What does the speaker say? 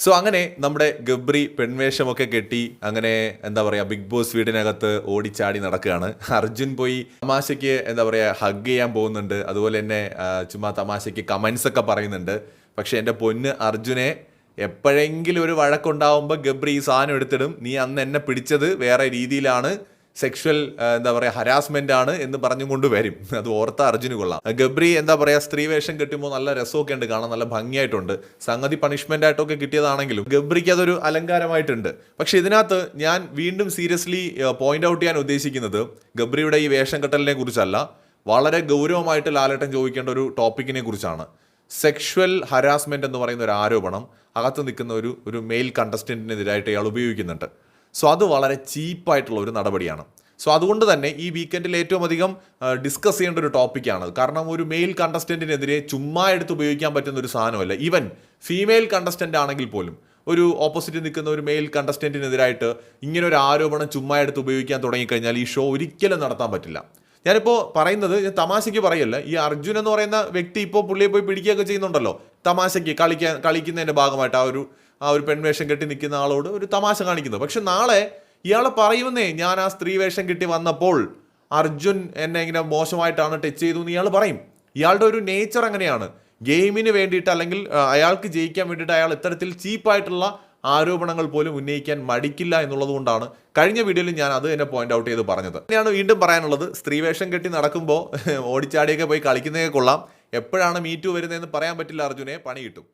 So അങ്ങനെ നമ്മുടെ ഗബ്രി പെൺവേഷമൊക്കെ കെട്ടി അങ്ങനെ എന്താ പറയുക ബിഗ് ബോസ് വീടിനകത്ത് ഓടിച്ചാടി നടക്കുകയാണ്. അർജുൻ പോയി തമാശയ്ക്ക് എന്താ പറയുക ഹഗ് ചെയ്യാൻ പോകുന്നുണ്ട്. അതുപോലെ തന്നെ ചുമ്മാ തമാശയ്ക്ക് കമൻസ് ഒക്കെ പറയുന്നുണ്ട്. പക്ഷെ എൻ്റെ പൊന്ന് അർജുനെ, എപ്പോഴെങ്കിലും ഒരു വഴക്കുണ്ടാവുമ്പോൾ ഗബ്രി ഈ സാധനം എടുത്തിടും. നീ അന്ന് എന്നെ പിടിച്ചത് വേറെ രീതിയിലാണ്, സെക്ഷൽ എന്താ പറയുക ഹരാസ്മെന്റ് ആണ് എന്ന് പറഞ്ഞുകൊണ്ട് വരും. അത് ഓർത്ത അർജുന് കൊള്ളാം. ഗബ്രി എന്താ പറയുക സ്ത്രീ വേഷം കിട്ടുമ്പോൾ നല്ല രസമൊക്കെ ഉണ്ട് കാണാൻ, നല്ല ഭംഗിയായിട്ടുണ്ട്. സംഗതി പണിഷ്മെന്റ് ആയിട്ടൊക്കെ കിട്ടിയതാണെങ്കിലും ഗബ്രിക്ക് അതൊരു അലങ്കാരമായിട്ടുണ്ട്. പക്ഷെ ഇതിനകത്ത് ഞാൻ വീണ്ടും സീരിയസ്ലി പോയിന്റ് ഔട്ട് ചെയ്യാൻ ഉദ്ദേശിക്കുന്നത് ഗബ്രിയുടെ ഈ വേഷം കെട്ടലിനെ കുറിച്ചല്ല, വളരെ ഗൗരവമായിട്ട് ലാലേട്ടൻ ചോദിക്കേണ്ട ഒരു ടോപ്പിക്കിനെ കുറിച്ചാണ്. സെക്ഷൽ ഹരാസ്മെന്റ് എന്ന് പറയുന്ന ഒരു ആരോപണം അകത്ത് നിൽക്കുന്ന ഒരു മെയിൽ കണ്ടസ്റ്റന്റിനെതിരായിട്ട് ഇയാൾ ഉപയോഗിക്കുന്നുണ്ട്. സോ അത് വളരെ ചീപ്പായിട്ടുള്ള ഒരു നടപടിയാണ്. സോ അതുകൊണ്ട് തന്നെ ഈ വീക്കെൻഡിൽ ഏറ്റവും അധികം ഡിസ്കസ് ചെയ്യേണ്ട ഒരു ടോപ്പിക്കാണ്. കാരണം ഒരു മെയിൽ കണ്ടസ്റ്റന്റിനെതിരെ ചുമ്മാ എടുത്ത് ഉപയോഗിക്കാൻ പറ്റുന്ന ഒരു സാധനമല്ല. ഈവൻ ഫീമെയിൽ കണ്ടസ്റ്റന്റ് ആണെങ്കിൽ പോലും ഒരു ഓപ്പോസിറ്റ് നിൽക്കുന്ന ഒരു മെയിൽ കണ്ടസ്റ്റന്റിനെതിരായിട്ട് ഇങ്ങനെ ഒരു ആരോപണം ചുമ്മാ എടുത്ത് ഉപയോഗിക്കാൻ തുടങ്ങിക്കഴിഞ്ഞാൽ ഈ ഷോ ഒരിക്കലും നടത്താൻ പറ്റില്ല. ഞാനിപ്പോൾ പറയുന്നത് തമാശയ്ക്ക് പറയല്ല. ഈ അർജുൻ എന്ന് പറയുന്ന വ്യക്തി ഇപ്പോൾ പുള്ളിയെ പോയി പിടിക്കുകയൊക്കെ ചെയ്യുന്നുണ്ടല്ലോ, തമാശയ്ക്ക് കളിക്കുന്നതിൻ്റെ ഭാഗമായിട്ട് ആ ഒരു പെൺവേഷം കെട്ടി നിൽക്കുന്ന ആളോട് ഒരു തമാശ കാണിക്കുന്നത്. പക്ഷെ നാളെ ഇയാൾ പറയുന്നേ, ഞാൻ ആ സ്ത്രീ വേഷം കെട്ടി വന്നപ്പോൾ അർജുൻ എന്നെ ഇങ്ങനെ മോശമായിട്ടാണ് ടച്ച് ചെയ്തു എന്ന് ഇയാൾ പറയും. ഇയാളുടെ ഒരു നേച്ചർ അങ്ങനെയാണ്. ഗെയിമിന് വേണ്ടിയിട്ട് അല്ലെങ്കിൽ അയാൾക്ക് ജയിക്കാൻ വേണ്ടിയിട്ട് അയാൾ ഇത്തരത്തിൽ ചീപ്പായിട്ടുള്ള ആരോപണങ്ങൾ പോലും ഉന്നയിക്കാൻ മടിക്കില്ല എന്നുള്ളത് കൊണ്ടാണ് കഴിഞ്ഞ വീഡിയോയിൽ ഞാൻ അത് തന്നെ പോയിന്റ് ഔട്ട് ചെയ്ത് പറഞ്ഞത്. തന്നെയാണ് വീണ്ടും പറയാനുള്ളത്. സ്ത്രീവേഷം കെട്ടി നടക്കുമ്പോൾ ഓടിച്ചാടിയൊക്കെ പോയി കളിക്കുന്നതൊക്കെ കൊള്ളാം. എപ്പോഴാണ് മീറ്റു വരുന്നതെന്ന് പറയാൻ പറ്റില്ല. അർജുനെ പണി കിട്ടും.